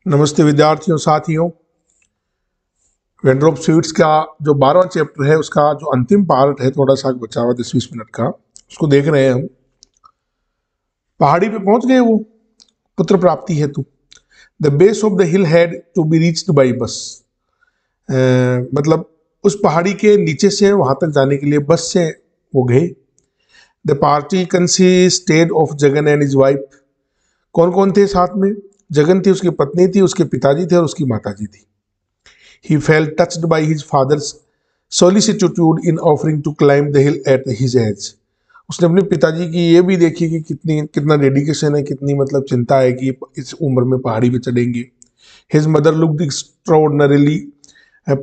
नमस्ते विद्यार्थियों साथियों। वेंड्रोप स्वीट्स का जो 12वां चैप्टर है उसका जो अंतिम पार्ट है, थोड़ा सा बचा हुआ 10-20 मिनट का, उसको देख रहे हैं हम। पहाड़ी पे पहुंच गए वो पुत्र प्राप्ति हेतु। The base of the hill had to be reached by bus. मतलब उस पहाड़ी के नीचे से वहां तक जाने के लिए बस से वो गए। The party consisted of Jagan and his wife. कौन कौन थे साथ में? जगन थी, उसकी पत्नी थी, उसके पिताजी थे और उसकी माताजी थी। He felt touched by his father's solicitude in offering to climb the hill at his age. उसने अपने पिताजी की ये भी देखी कि कितना डेडिकेशन है, कितनी मतलब चिंता है कि इस उम्र में पहाड़ी पे चढ़ेंगे। His mother looked extraordinarily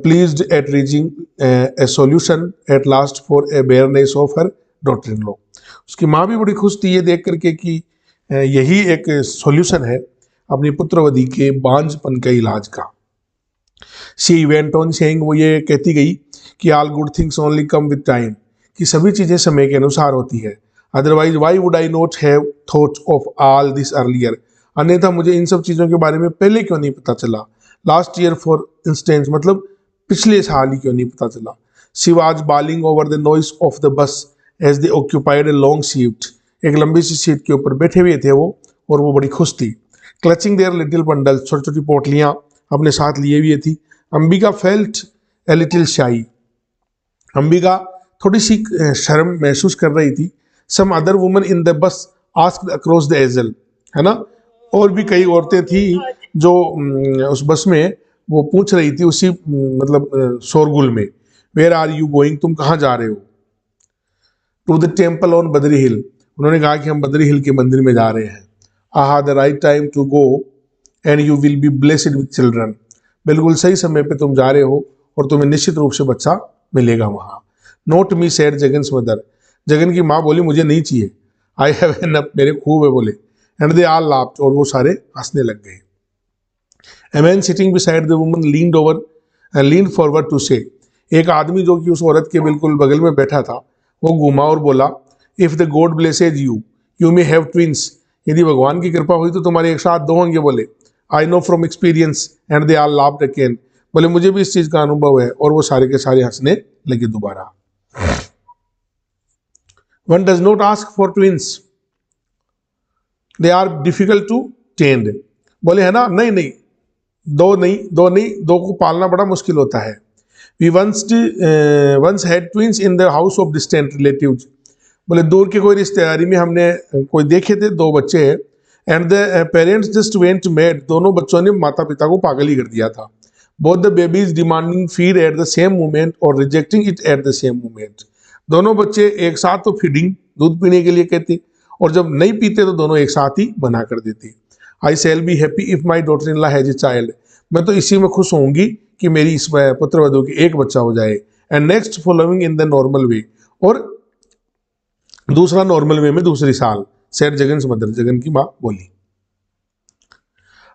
pleased at reaching a solution at last for a bareness of her daughter-in-law. उसकी माँ भी बड़ी खुश थी ये देख करके कि यही एक सॉल्यूशन है अपनी पुत्रवधि के बांझपन के इलाज का। She went on saying, वो ये कहती गई कि all good things only come with time, कि सभी चीज़ें समय के अनुसार होती है। Otherwise, why would I not have thought of all this earlier? अन्यथा मुझे इन सब चीज़ों के बारे में पहले क्यों नहीं पता चला? Last year for instance, मतलब पिछले साल ही क्यों नहीं पता चला? She was bawling over the noise of the bus as they occupied a long seat. एक लंबी सी सीट के ऊपर बैठे हुए थे वो, और वो बड़ी खुश थी। Clutching their little bundles, छोटी छोटी पोटलियाँ अपने साथ लिए हुए थी। अंबिका फेल्ट ए लिटिल शाई। अंबिका थोड़ी सी शर्म महसूस कर रही थी। Some other woman in the bus asked across the aisle, है ना। और भी कई औरतें थी जो उस बस में वो पूछ रही थी उसी मतलब शोरगुल में, वेयर आर यू गोइंग, तुम कहाँ जा रहे हो? To the temple on Badri hill. उन्होंने कहा कि हम बद्री हिल के मंदिर में जा रहे हैं। Aha the right time to go and you will be blessed with children. बिल्कुल सही समय पे तुम जा रहे हो और तुम्हें निश्चित रूप से बच्चा मिलेगा वहां। Not me said Jagan's mother. Jagan की माँ बोली मुझे नहीं चाहिए। आई हैव एनफ, मेरे खूब है बोले। एंड दे आल लाफ्ड, और वो सारे हंसने लग गए। A man sitting beside the woman leaned over and leaned forward to say, एक आदमी जो कि उस औरत के बिल्कुल बगल में बैठा था वो घूमा और बोला, if the God blesses you you may have twins. यदि भगवान की कृपा हुई तो तुम्हारे एक साथ दो होंगे बोले। I know from experience and they are laughed again. बोले मुझे भी इस चीज का अनुभव है, और वो सारे के सारे हंसने लगे दोबारा। One does not ask for twins, they are difficult to tend. बोले है ना, नहीं नहीं, दो को पालना बड़ा मुश्किल होता है। We once had twins in the house of distant relatives. बोले दूर के कोई रिश्तेदारी में हमने कोई देखे थे दो बच्चे हैं। And the parents just went mad. दोनों बच्चों ने माता पिता को पागल ही कर दिया था। Both the babies demanding feed at the same moment और rejecting it at the same moment. दोनों बच्चे एक साथ तो फीडिंग, दूध पीने के लिए कहते, और जब नहीं पीते तो दोनों एक साथ ही मना कर देते। I shall be happy if my daughter in law has a child. मैं तो इसी में खुश होंगी कि मेरी इस पुत्रवधू की एक बच्चा हो जाए। And next following in the normal way, और दूसरा नॉर्मल वे में दूसरी साल। सेड जगन्स मदर, जगन की माँ बोली।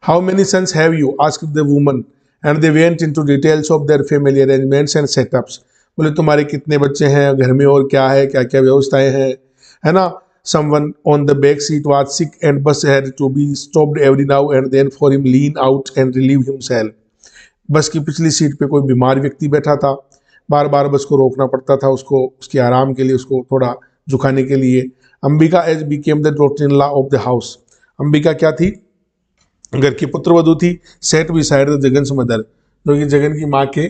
How many sons have you asked the woman and they went into details of their family arrangements and setups. बोले तुम्हारे कितने बच्चे हैं घर में, और क्या है, क्या क्या व्यवस्थाएं हैं, है ना। Someone on the back seat was sick and bus had to be stopped every now and then for him lean out and relieve himself. बस की पिछली सीट पे कोई बीमार व्यक्ति बैठा था, बार बार बस को रोकना पड़ता था उसको, उसके आराम के लिए, उसको थोड़ा झुकाने के लिए। Ambika as became the daughter in law of the house. Ambika क्या थी? घर की पुत्रवधू थी। Sat beside the Jagan's mother, जो कि जगन की माँ के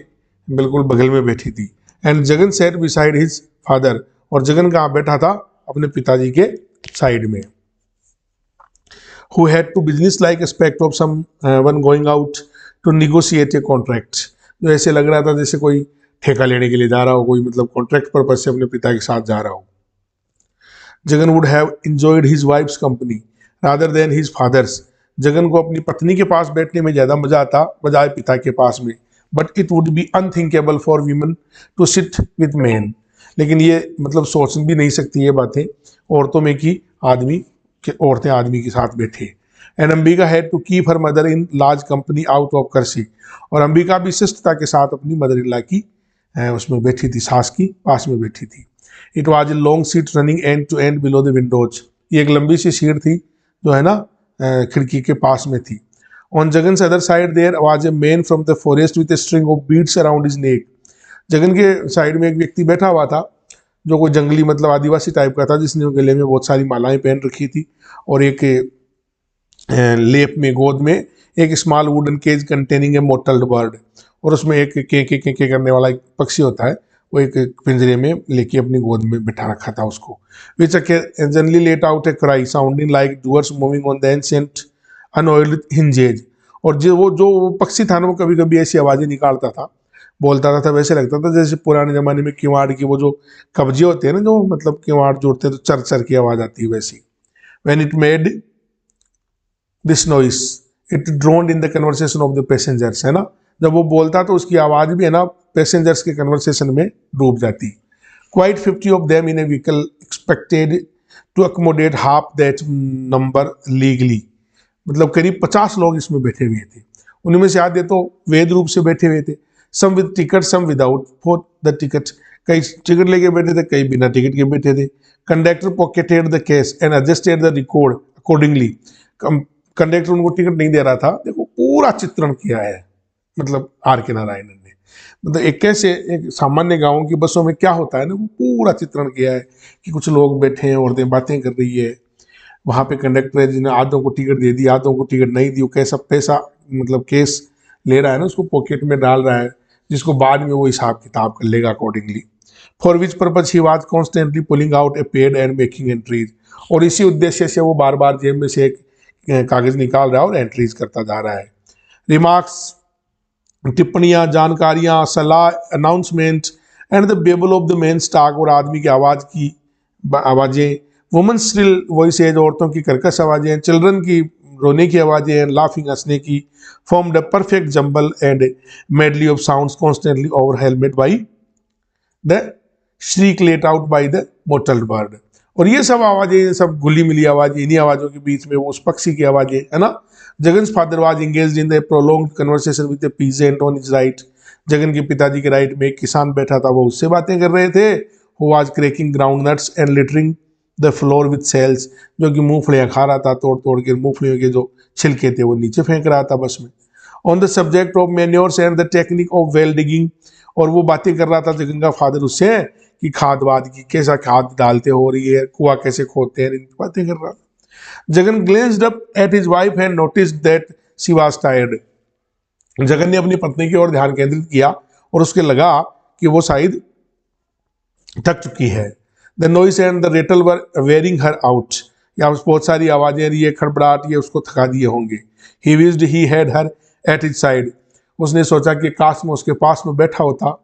बिल्कुल बगल में बैठी थी। And Jagan set beside his father, और जगन कहाँ बैठा था? अपने पिताजी के साइड में। Who had to business like aspect of someone going out to negotiate a contract। जो ऐसे लग रहा था जैसे कोई ठेका लेने के लिए जा रहा हो, कोई मतलब कॉन्ट्रैक्ट पर्पज से अपने पिता के साथ जा रहा हो। Jagan would have enjoyed his wife's company rather than his father's। Jagan को अपनी पत्नी के पास बैठने में ज्यादा मजा आता बजाय पिता के पास में। But it would be unthinkable for women to sit with man. लेकिन ये मतलब सोच भी नहीं सकती ये बातें औरतों में कि औरतें आदमी के साथ बैठे। And Ambika had to keep her mother in large company out of courtesy. और अंबिका भी शिष्टता के साथ अपनी मदर इन लॉ की उसमें बैठी थी, सास की पास में बैठी थी। It was a long seat running end to end below the windows. ये एक लंबी सी सीट थी जो है ना खिड़की के पास में थी, On Jagan's other side there was a man from the forest with a string of beads around his neck. Jagan के साइड में एक व्यक्ति बैठा हुआ था जो कोई जंगली मतलब आदिवासी टाइप का था, जिसने गले में बहुत सारी मालाएं पहन रखी थी और एक लेप में गोद में एक small wooden cage containing a mottled bird, और उसमें एक के करने वाला एक पक्षी होता है, वो एक पिंजरे में लेके अपनी गोद में बिठा रखा था उसको. Which generally let out a cry sounding like doors moving on the ancient unoiled hinges. और जो वो पक्षी था ना, वो कभी कभी ऐसी आवाज़ें निकालता था, बोलता था, वैसे लगता था जैसे पुराने ज़माने में किवाड़ की वो जो कब्जे होते हैं ना, जो मतलब किवाड़ जोड़ते हैं तो चर चर की आवाज़ आती है वैसी. When it made this noise, it drowned in the conversation of the passengers, है ना. जब वो बोलता तो उसकी आवाज़ भी है ना पैसेंजर्स के कन्वर्सेशन में डूब जाती. Quite 50 of them in a vehicle expected to accommodate half that number legally. मतलब करीब 50 लोग इसमें बैठे हुए थे. उनमें से आधे तो वैध रूप से बैठे हुए थे, some with ticket some without for the ticket. कई टिकट लेके बैठे थे, कई बिना टिकट के बैठे थे. Conductor pocketed the cash and adjusted the record accordingly. Conductor उनको टिकट नहीं दे रहा था. देखो पूरा चित्रण किया है मतलब आर के नारायणन ने. मतलब एक कैसे एक सामान्य गाँव की बसों में क्या होता है ना, वो पूरा चित्रण किया है कि कुछ लोग बैठे हैं, औरतें बातें कर रही है, वहाँ पे कंडक्टर है जिन्हें आधों को टिकट दे दी, आधों को टिकट नहीं दी, वो कैसा पैसा मतलब केस ले रहा है ना, उसको पॉकेट में डाल रहा है, जिसको बाद में वो हिसाब किताब कर लेगा accordingly. For which purpose he was constantly pulling out A paid and making entries. और इसी उद्देश्य से वो बार बार जेब में से एक कागज निकाल रहा है और एंट्रीज करता जा रहा है. रिमार्क्स, टिप्पणियाँ, जानकारियाँ, सलाह, announcement and the babble of the men stock. और आदमी की आवाज़ें, वुमेन स्टिल वॉइसेज, औरतों की कर्कश आवाज़ें, चिल्ड्रन की रोने की आवाज़ें, लाफिंग हंसने की, formed a perfect jumble and medley of sounds constantly overwhelmed by the shriek let out by the mottled bird. और ये सब आवाज़ें, सब घुली मिली आवाज़ें, इन्हीं आवाज़ों के बीच में वो उस पक्षी की आवाज़ें, है ना. Jagan's father was engaged in the prolonged conversation with the peasant on his right. Jagan के पिताजी के राइट में एक किसान बैठा था, वो उससे बातें कर रहे थे. Who was cracking groundnuts and littering the floor with shells. जो कि मूंगफलियाँ खा रहा था, तोड़ तोड़ के मूंगफलियों के जो छिलके थे वो नीचे फेंक रहा था बस में. On the subject of manures and the technique of well digging. और वो बातें कर रहा था जगन का फादर उससे कि खाद वाद की, कैसा खाद डालते हो रही है, कुआं कैसे खोदते हैं, इन बातें कर रहा था. Jagan glanced up at his wife and noticed that she was tired. Jagan ने अपनी पत्नी की ओर ध्यान केंद्रित किया और उसके लगा कि वो शायद थक चुकी है. The noise and the Ratle were wearing her out. या बहुत सारी आवाजें, ये खड़बड़ाहट, ये उसको थका दिए होंगे. He wished he had her at his side. उसने सोचा कि काश में उसके पास में बैठा होता.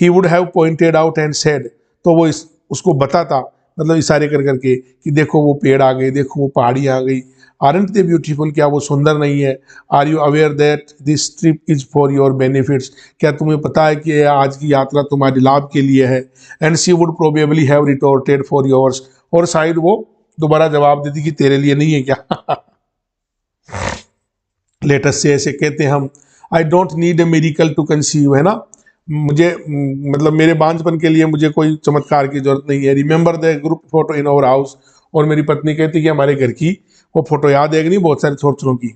ही would have pointed out and said. तो वो उसको बताता, मतलब इशारे कर करके कि देखो वो पेड़ आ गए, देखो वो पहाड़ी आ गई. Aren't they beautiful. क्या वो सुंदर नहीं है. Are you aware that this trip is for your benefits. क्या तुम्हें पता है कि आज की यात्रा तुम्हारे लाभ के लिए है. And she would probably have retorted for yours. और शायद वो दोबारा जवाब देती कि तेरे लिए नहीं है क्या. लेटेस्ट से ऐसे कहते हैं हम, I don't need a miracle to conceive, है ना. मुझे मतलब मेरे बांझपन के लिए मुझे कोई चमत्कार की जरूरत नहीं है. Remember the group photo in our house. और मेरी पत्नी कहती कि हमारे घर की वो फोटो याद है कि नहीं, बहुत सारे छोटों की.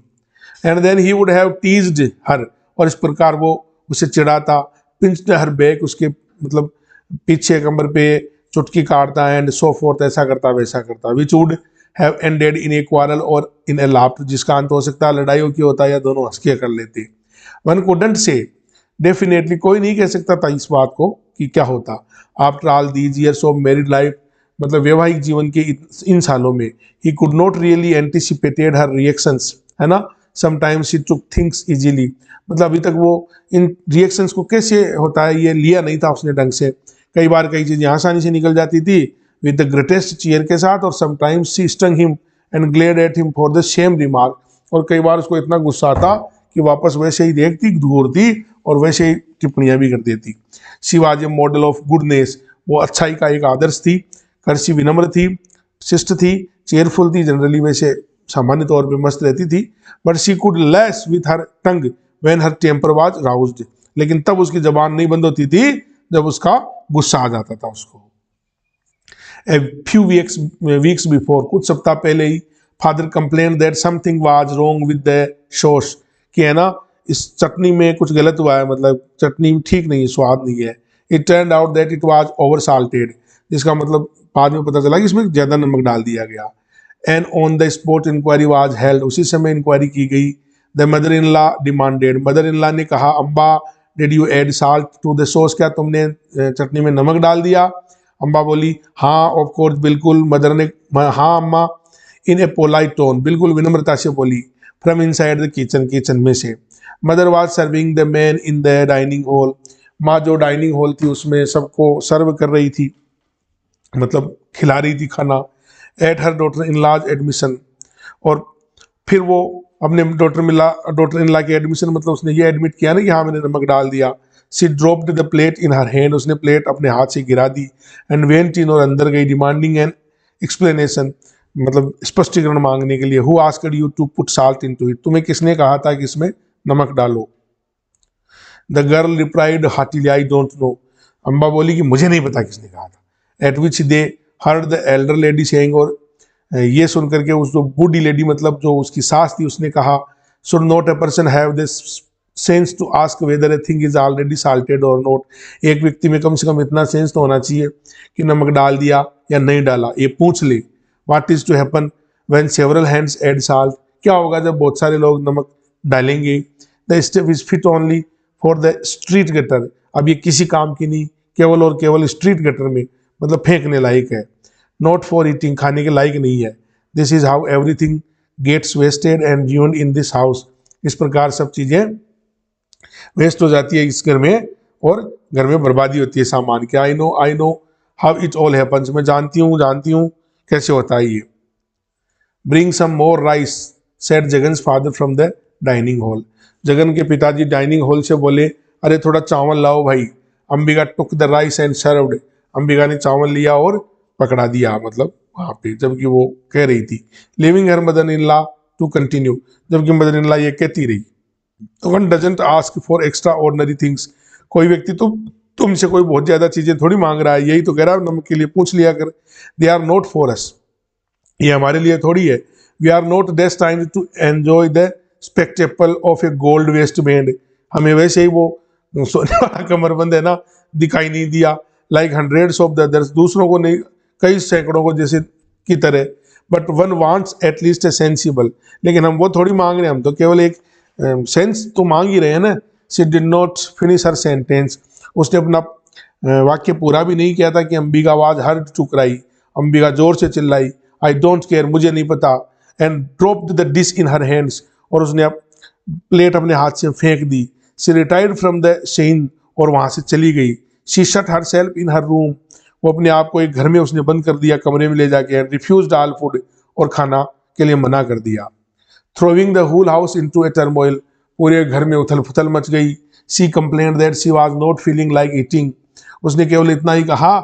And then he would have teased her. और इस प्रकार वो उसे चिढ़ाता. Pinched her back. उसके मतलब पीछे कमर पे चुटकी काटता. And so fourth. ऐसा करता वैसा करता. Which would have ended in A quarrel और इन ए लाफ्ट. जिसका अंत हो सकता है लड़ाइयों की होता है या दोनों हंस के कर लेते. वन कुडंट से. डेफिनेटली कोई नहीं कह सकता था इस बात को कि क्या होता. After all these years of married life. मतलब वैवाहिक जीवन के इन सालों में he could not really anticipated her reactions, है ना. Sometimes she took things easily. मतलब अभी तक वो इन रिएक्शंस को कैसे होता है ये लिया नहीं था उसने ढंग से. कई बार कई चीज़ें आसानी से निकल जाती थी विद द ग्रेटेस्ट चीयर के साथ. और sometimes she stung him and glared at him for the same remark. और कई बार उसको इतना गुस्सा आता कि वापस वैसे ही देखती, घूरती और वैसे ही टिप्पणियां भी कर देती. She was a model of goodness. वो अच्छाई का एक आदर्श थी. कर्सी विनम्र थी, शिष्ट थी, चेयरफुल थी. जनरली वैसे सामान्य तौर पे मस्त रहती थी. But she could lash with her tongue when her temper was roused. लेकिन तब उसकी जबान नहीं बंद होती थी जब उसका गुस्सा आ जाता था उसको. A few weeks before. कुछ सप्ताह पहले ही father complain that something was wrong with the shores. कि है ना इस चटनी में कुछ गलत हुआ है, मतलब चटनी ठीक नहीं है, स्वाद नहीं है। It turned out that it was over salted, जिसका मतलब बाद में पता चला कि इसमें ज़्यादा नमक डाल दिया गया। And on the spot inquiry was held, उसी समय इंक्वायरी की गई। The mother in law demanded, mother in law ने कहा, Amba did you add salt to the sauce, क्या तुमने चटनी में नमक डाल दिया? अम्बा बोली हाँ ऑफ कोर्स, बिल्कुल। मदर ने हाँ अम्मा, इन ए पोलाइट टोन, बिल्कुल विनम्रता से बोली। From inside the kitchen, kitchen में से। Mother was serving the man in the dining hall, माँ जो डाइनिंग हॉल थी उसमें सबको सर्व कर रही थी, मतलब खिला रही थी खाना। At her daughter in law's admission, और फिर वो अपने डॉटर इन लॉ के एडमिशन, मतलब उसने ये एडमिट किया ना कि हाँ मैंने नमक डाल दिया। She dropped the plate in her hand, उसने प्लेट अपने हाथ से गिरा दी। एंड वेंट इन, और अंदर गई। डिमांडिंग एन एक्सप्लेनेशन, मतलब स्पष्टीकरण मांगने के लिए। Who asked you to put salt into it, तुम्हें किसने कहा था कि इसमें नमक डालो? The girl replied heartily I don't know, Amba बोली कि मुझे नहीं पता किसने कहा था। At which they heard the elder lady saying, और ये सुन करके उस जो बूढ़ी लेडी, मतलब जो उसकी सास थी, उसने कहा, should not a person have this sense to ask whether a thing is already salted or not, एक व्यक्ति में कम से कम इतना सेंस तो होना चाहिए कि नमक डाल दिया या नहीं डाला, ये पूछ ले। What is to happen when several hands add salt, क्या होगा जब बहुत सारे लोग नमक डालेंगे? The step is fit only for the street gutter, अब ये किसी काम की नहीं, केवल और केवल स्ट्रीट गटर में, मतलब फेंकने लायक है। नॉट फॉर ईटिंग, खाने के लायक नहीं है। This is how everything gets wasted and ruined in this house, इस प्रकार सब चीज़ें वेस्ट हो जाती है इस घर में, और घर में बर्बादी होती है सामान की। I know how it all happens, मैं जानती हूँ कैसे होता है ये। Bring some more rice said Jagan's father from the dining hall, Jagan के पिताजी डाइनिंग हॉल से बोले, अरे थोड़ा चावल लाओ भाई। Ambika took the rice and served, Ambika ने चावल लिया और पकड़ा दिया, मतलब वहाँ पे, जबकि वो कह रही थी। Leaving her mother in law to continue, जबकि मदर इन लॉ ये कहती रही। One doesn't ask for extraordinary things, कोई व्यक्ति तो तुमसे कोई बहुत ज्यादा चीजें थोड़ी मांग रहा है, यही तो कह रहा है नमक के लिए पूछ लिया कर। They are not for us, ये हमारे लिए थोड़ी है। We are not destined to enjoy the spectacle of a gold waistband, हमें वैसे ही वो सोने वाला कमरबंद है ना दिखाई नहीं दिया। Like hundreds of the others, दूसरों को नहीं, कई सैकड़ों को जैसे की तरह। But one wants at least A sensible, लेकिन हम वो थोड़ी मांग रहे हैं, हम तो केवल एक सेंस तो मांग ही रहे हैं ना। She did not finish her sentence, उसने अपना वाक्य पूरा भी नहीं किया था कि अंबिका आवाज हर टुकराई, अंबिका जोर से चिल्लाई, आई डोंट केयर, मुझे नहीं पता। And dropped the dish in her hands, और उसने प्लेट अपने हाथ से फेंक दी। She retired from the scene, और वहां से चली गई। She shut herself in her room, वो अपने आप को एक घर में उसने बंद कर दिया, कमरे में ले जाके। एंड रिफ्यूज्ड ऑल फूड, और खाना के लिए मना कर दिया। Throwing the whole house into a turmoil, पूरे घर में उथल पुथल मच गई। She complained that she was not feeling like eating, उसने केवल इतना ही कहा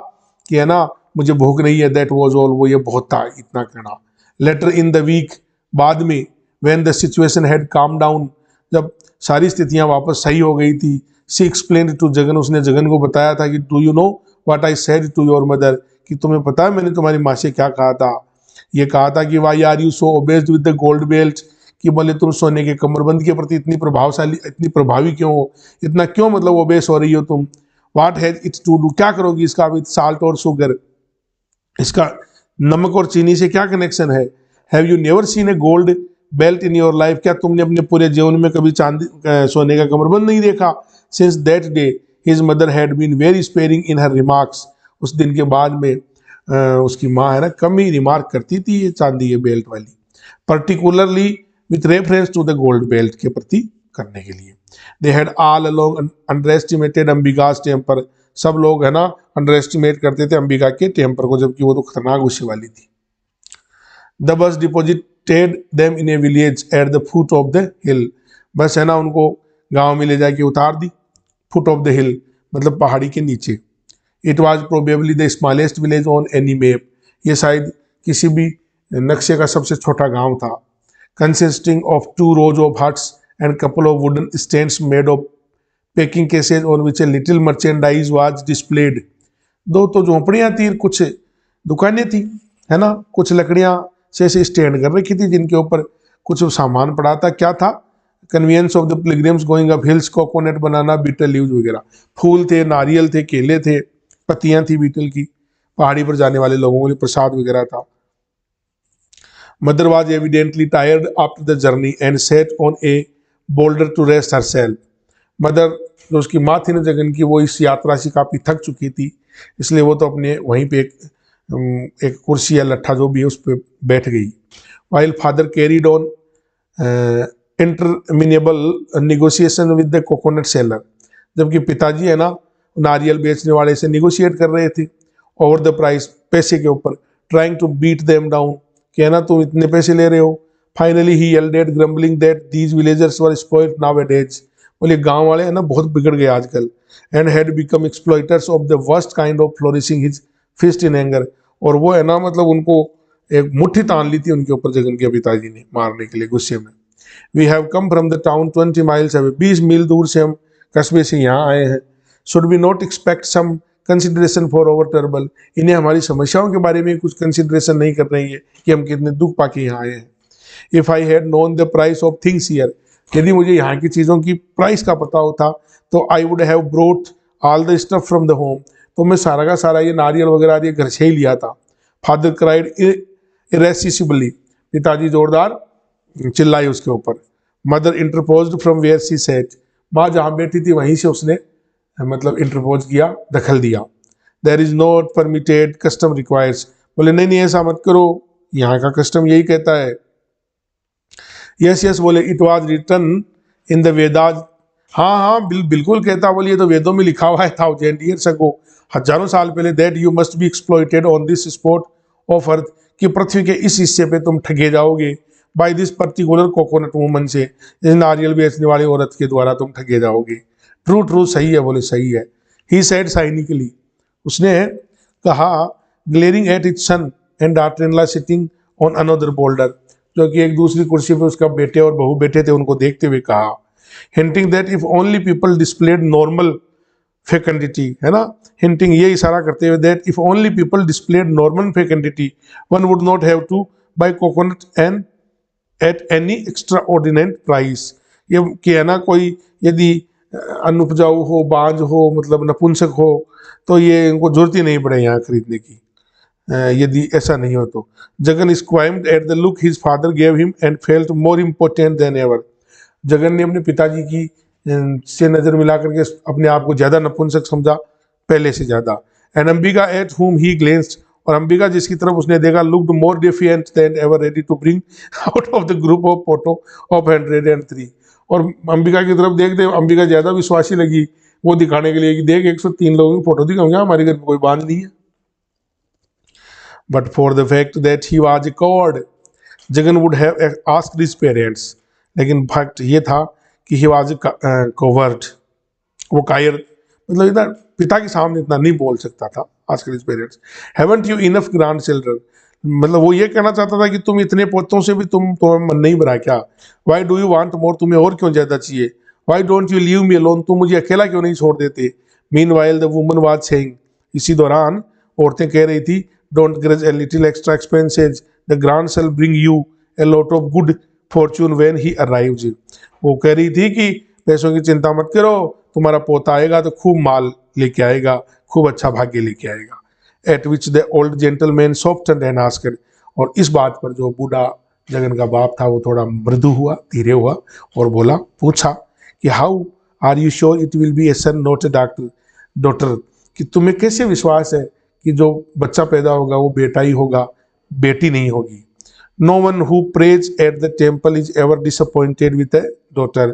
कि है ना मुझे भूख नहीं है। दैट वाज ऑल, वो ये बहुत था, इतना कहना। लेटर इन द वीक, बाद में, when the situation had calm down, जब सारी स्थितियां वापस सही हो गई थी। शी एक्सप्लेन्ड टू जगन, उसने जगन को बताया था कि do you know what I said to your mother, कि तुम्हें पता है मैंने तुम्हारी माँ से क्या कहा था? ये कहा था कि why are you so obsessed with the gold belt, कि बोले तुम सोने के कमरबंद के प्रति इतनी प्रभावशाली, इतनी प्रभावी क्यों हो, इतना क्यों मतलब ओबेस हो रही हो तुम? What has it to do, क्या करोगी इसका विद साल्ट और शुगर, इसका नमक और चीनी से क्या कनेक्शन है? Have you never seen A gold belt in your life, क्या तुमने अपने पूरे जीवन में कभी चांदी सोने का कमरबंद नहीं देखा? Since that day his mother had been very sparing in her remarks, उस दिन के बाद में उसकी माँ है ना कम ही रिमार्क करती थी ये चांदी के बेल्ट वाली, particularly with reference to the gold belt के प्रति करने के लिए। They had all along underestimated Ambika's temper, सब लोग है ना अंडर एस्टिमेट करते थे अंबिका के टेम्पर को, जबकि वो तो खतरनाक गुस्से वाली थी। The bus deposited them in A village at the foot of the हिल, बस है ना उनको गांव में ले जाके उतार दी, फुट ऑफ द हिल मतलब पहाड़ी के नीचे। It was probably the smallest village on any map, ये शायद किसी भी नक्शे का सबसे छोटा गांव था। Consisting of 2 rows of huts and couple of wooden stands made of packing cases on which a little merchandise was displayed, दो तो झोंपड़ियां थी, कुछ दुकानें थी, है ना, कुछ लकड़ियां से ऐसे स्टैंड कर रखी थी जिनके ऊपर कुछ सामान पड़ा था। क्या था? Convenience of the pilgrims going up hills, coconut, banana, betel leaves वगैरह। फूल थे, नारियल थे, केले थे, पत्तियां थी बीटल की, पहाड़ी पर जाने वाले लोगों के लिए प्रसाद वगैरह था। Mother was evidently tired after the journey and sat on a boulder to rest herself. Mother, जो उसकी माँ थी ना जगन की, वो इस यात्रा से काफ़ी थक चुकी थी, इसलिए वो तो अपने वहीं पे एक कुर्सी या लट्ठा जो भी है उस पर बैठ गई। While father carried on interminable negotiation with the coconut seller, जबकि पिताजी है ना नारियल बेचने वाले से निगोशिएट कर रहे थे ओवर द प्राइस, पैसे के ऊपर, trying to beat them down, कि है ना तुम इतने पैसे ले रहे हो। Finally he yelled at grumbling that these villagers were spoiled nowadays, बोले गांव वाले है ना बहुत बिगड़ गए आजकल, and had become exploiters of the worst kind of flourishing his fist in anger, और वो है ना मतलब उनको एक मुट्ठी तान ली थी उनके ऊपर जगन के पिताजी ने मारने के लिए गुस्से में। We have come from the town 20 miles away, 20 मील दूर से हम कस्बे से यहाँ आए हैं। Should we not expect some consideration for our trouble, इन्हें हमारी समस्याओं के बारे में कुछ कंसिडरेशन नहीं कर रही है कि हम कितने दुख पाके यहाँ आए हैं। If I had known the price of things here, यदि मुझे यहाँ की चीज़ों की प्राइस का पता होता तो I would have brought all the stuff from the home, तो मैं सारा का सारा ये नारियल वगैरह ये घर से ही लिया था। फादर क्राइड इरेसिसिबली, पिताजी जोरदार चिल्लाई उसके ऊपर। Mother interposed from where she sat, माँ जहाँ बैठी थी वहीं से उसने मतलब इंटरपोज किया, दखल दिया। There is not permitted custom requires, बोले नहीं नहीं ऐसा मत करो, यहाँ का कस्टम यही कहता है। यस यस बोले, it was written in the Vedas, हाँ हाँ बिल्कुल कहता, बोलिए तो वेदों में लिखा हुआ है, थाउजेंड ईयर्स अगो, हजारों साल पहले, that you must be exploited on this spot of earth, कि पृथ्वी के इस हिस्से पे तुम ठगे जाओगे, by this particular coconut woman से, इस नारियल बेचने वाली औरत के द्वारा तुम ठगे जाओगे। ट्रू ट्रू, सही है, बोले सही है। ही सेड साइनिकली, उसने कहा, glaring at its son and daughter in law sitting on another boulder, जो कि एक दूसरी कुर्सी पे उसका बेटे और बहू बैठे थे, उनको देखते हुए कहा। Hinting that if only people displayed normal fecundity, है ना, हिंटिंग ये इशारा करते हुए that if only people displayed normal fecundity one would not have to buy coconut and at any extraordinary price, ये कि है ना कोई यदि अनुपजाऊ हो, बांझ हो, मतलब नपुंसक हो, तो ये इनको जरूरत ही नहीं पड़े यहाँ खरीदने की, यदि ऐसा नहीं हो तो। Jagan squirmed at the look his father gave him and felt more important than ever, Jagan ने अपने पिताजी की से नजर मिला करके अपने आप को ज्यादा नपुंसक समझा, पहले से ज्यादा। एंड अंबिका एट हुम ही ग्लेंस्ड, और अंबिका जिसकी तरफ उसने देखा, looked more defiant than ever, ready to bring out of the group of photo of 103, और अंबिका की तरफ देख दे, अंबिका ज्यादा विश्वासी लगी वो दिखाने के लिए कि देख 103 लोगों की फोटो दिखाऊंगा, हमारे घर में कोई बांध नहीं है। But for the fact that he was a coward, Jagan would have asked his parents, लेकिन फैक्ट ये था कि ही वाज ए कॉवर्ड, वो कायर, मतलब इधर पिता के सामने इतना नहीं बोल सकता था। आजकल इस parents, haven't you enough grand children, मतलब वो ये कहना चाहता था कि तुम इतने पोतों से भी तुम्हें मन नहीं भरा क्या? Why do you want more, तुम्हें और क्यों ज्यादा चाहिए? Why don't you leave me alone, तुम मुझे अकेला क्यों नहीं छोड़ देते? Meanwhile the woman was saying, इसी दौरान औरतें कह रही थी, don't grudge a little extra expenses, the grand shall bring you a lot of good fortune when he arrives, वो कह रही थी कि पैसों की चिंता मत करो, तुम्हारा पोता आएगा तो खूब माल लेके आएगा, खूब अच्छा भाग्य लेके आएगा। At which the old gentleman softened and asked, और इस बात पर जो बूढ़ा जगन का बाप था वो थोड़ा मृदु हुआ, धीरे हुआ और बोला, पूछा कि how are you sure it will be a son not a daughter, कि तुम्हें कैसे विश्वास है कि जो बच्चा पैदा होगा वो बेटा ही होगा, बेटी नहीं होगी। No one who prays at the temple is ever disappointed with a daughter,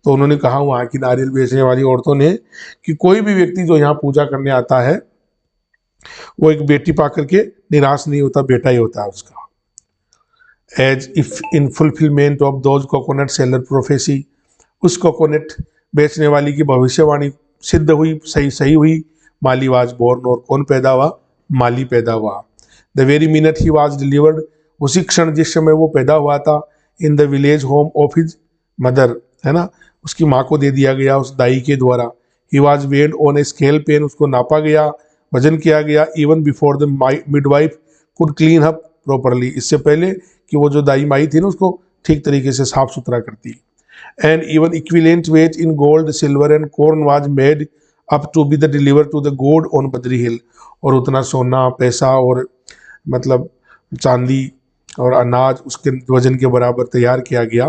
तो उन्होंने कहा वहाँ की नारियल बेचने वाली औरतों ने कि कोई भी व्यक्ति जो यहाँ पूजा करने आता है वो एक बेटी पा करके निराश नहीं होता, बेटा ही होता है उसका। As if in fulfilment of those coconut seller prophecy, उस कोकोनट बेचने वाली की भविष्यवाणी सिद्ध हुई, सही हुई। माली वाज बोर्न, और कौन पैदा हुआ? माली पैदा हुआ। The very minute he was delivered, उसी क्षण जिस समय वो पैदा हुआ था, in the village home of his mother, है ना, उसकी माँ को दे दिया गया उस दाई के द्वारा। He was weighed on a scale pan, उसको नापा गया, वजन किया गया। Even before the midwife could clean up properly, इससे पहले कि वो जो दाई माई थी ना उसको ठीक तरीके से साफ सुथरा करती। and even equivalent weight in gold, silver and corn was made up to be the delivered to the god on Badri Hill। और उतना सोना पैसा और मतलब चांदी और अनाज उसके वजन के बराबर तैयार किया गया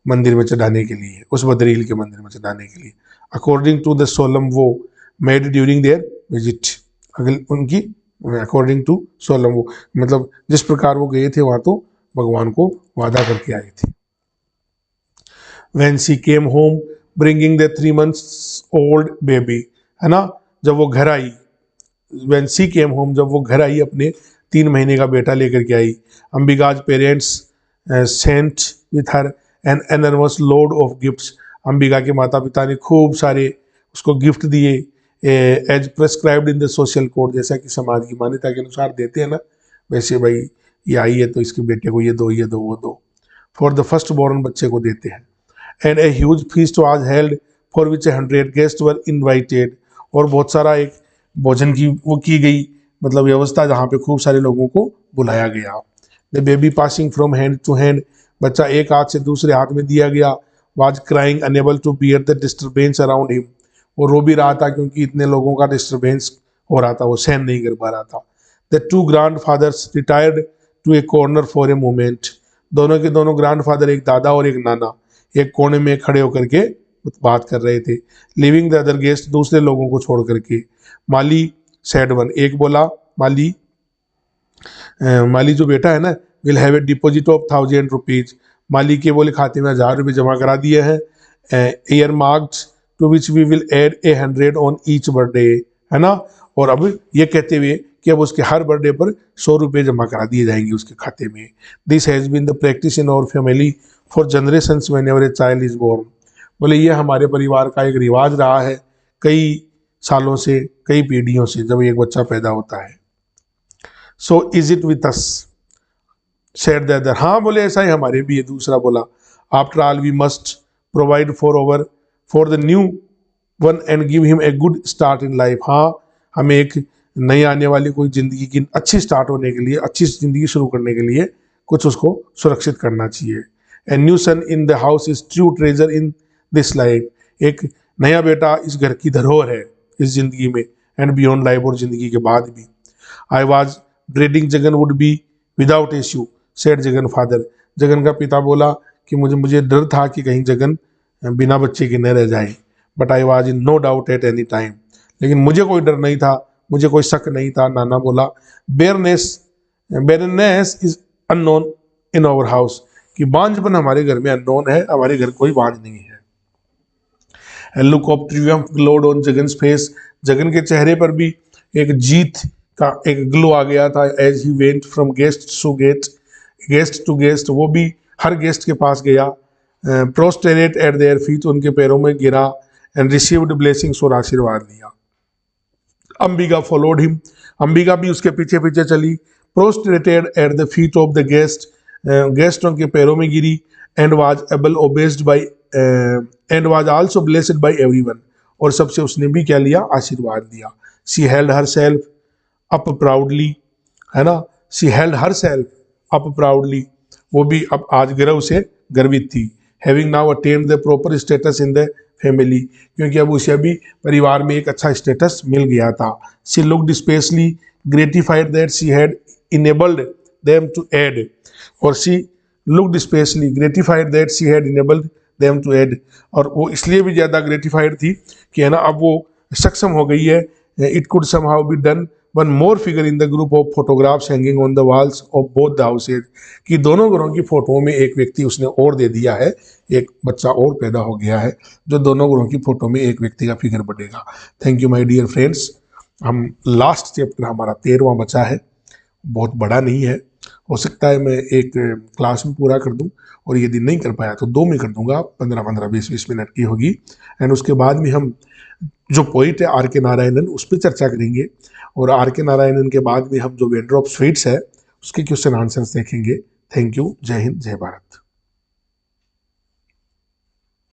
मंदिर में चढ़ाने के लिए, उस बद्री हिल के मंदिर में चढ़ाने के लिए। अकॉर्डिंग टू द सोलम वो मेड ड्यूरिंग देयर विजिट, अगले उनकी अकॉर्डिंग टू सोलम वो मतलब जिस प्रकार वो गए थे वहां तो भगवान को वादा करके आए थे। When she came home bringing the 3 months old baby, है ना, जब वो घर आई, when she came home जब वो घर आई अपने 3 महीने का बेटा लेकर के आई। Ambika's parents sent with her an enormous load of gifts, Ambika के माता पिता ने खूब सारे उसको गिफ्ट दिए as prescribed in the social code, जैसा कि समाज की मान्यता के अनुसार देते हैं ना, वैसे भाई ये आई है तो इसके बेटे को ये दो वो दो, फॉर द फर्स्ट बॉर्न बच्चे को देते हैं। And a huge feast was held for which 100 guest were invited, और बहुत सारा एक भोजन की वो की गई मतलब व्यवस्था जहाँ पे खूब सारे लोगों को बुलाया गया। The baby passing from hand to hand, बच्चा एक हाथ से दूसरे हाथ में दिया गया। Was crying unable to bear the disturbance around him, वो रो भी रहा था क्योंकि इतने लोगों का डिस्टर्बेंस हो रहा था, वो सहन नहीं कर पा रहा था। The two grandfathers retired to a corner for a moment, दोनों के दोनों ग्रैंड फादर, एक दादा और एक नाना, एक कोने में खड़े होकर के बात कर रहे थे। लिविंग द अदर गेस्ट, दूसरे लोगों को छोड़ करके। माली सैड वन, एक बोला माली जो बेटा है ना, will have a deposit of 1000 rupees, माली के बोले खाते में 1000 रुपये जमा करा दिए हैं। Year marked to which we will add 100 on each birthday, है ना, और अब ये कहते हुए कि अब उसके हर बर्थडे पर 100 रुपये जमा करा दिए जाएंगे उसके खाते में। This has been the practice in our family for generations whenever a child is born, बोले ये हमारे परिवार का एक रिवाज रहा है कई सालों से, कई पीढ़ियों से, जब एक बच्चा पैदा होता है। So is it with us said the other, हाँ बोले ऐसा ही हमारे भी है। दूसरा बोला after all we must provide for the new one and give him a good start in life, हाँ हमें एक नई आने वाली कोई ज़िंदगी की अच्छी स्टार्ट होने के लिए, अच्छी ज़िंदगी शुरू करने के लिए कुछ उसको सुरक्षित करना चाहिए। A new son in the house is true treasure in this life, एक नया बेटा इस घर की धरोहर है इस ज़िंदगी में, एंड बियॉन्ड लाइफ, और ज़िंदगी के बाद भी। I was dreading Jagan would be without issue said Jagan father, Jagan का पिता बोला कि मुझे डर था कि कहीं जगन बिना बच्चे के न रह जाए। But I was in no doubt at any time, लेकिन मुझे कोई डर नहीं था, मुझे कोई शक नहीं था। नाना बोला barrenness is unknown in our house, कि बांझपन हमारे घर में अननोन है, हमारे घर कोई बांझ नहीं है। Look of triumph glowed on Jagan's face, Jagan के चेहरे पर भी एक जीत का एक ग्लो आ गया था। As he went from guest to guest, वो भी हर गेस्ट के पास गया। प्रोस्टेरेट एट देयर फीट, उनके पैरों में गिरा। एंड रिसीव्ड ब्लेसिंग्स, और आशीर्वाद लिया। अंबिका फॉलोड हिम, अंबिका भी उसके पीछे पीछे चली। Prostrated at the feet of the guest, गेस्टों के पैरों में गिरी। And was able obeyed by and was also blessed by everyone, और सबसे उसने भी क्या लिया, आशीर्वाद लिया। She held herself up proudly, है ना, she held herself up proudly, वो भी अब आज गर्व से गर्वित थी। Having now attained the proper status in the family, क्योंकि अब उसे अभी परिवार में एक अच्छा स्टेटस मिल गया था। She looked specially gratified that she had enabled them to add, और she looked specially gratified that she had enabled them to add, और वो इसलिए भी ज़्यादा ग्रेटिफाइड थी कि है ना अब वो सक्षम हो गई है। It could somehow be done one more figure in the group of photographs hanging on the walls of both the houses, कि दोनों घरों की फोटोओं में एक व्यक्ति उसने और दे दिया है, एक बच्चा और पैदा हो गया है, जो दोनों घरों की फोटो में एक व्यक्ति का फिगर बढ़ेगा। Thank you my dear friends. हम लास्ट चैप्टर हमारा 13वां बचा है, बहुत बड़ा नहीं है, हो सकता है मैं एक क्लास में पूरा कर दूं, और यदि नहीं कर पाया तो 2 में कर दूंगा, 15-15, 20-20 मिनट की होगी। एंड उसके बाद में हम जो पोइट है आर के नारायणन, उस पर चर्चा करेंगे, और आर के नारायणन के बाद में हम जो वेंडर ऑफ स्वीट्स है उसके क्वेश्चन आंसर्स देखेंगे। थैंक यू, जय हिंद, जय भारत।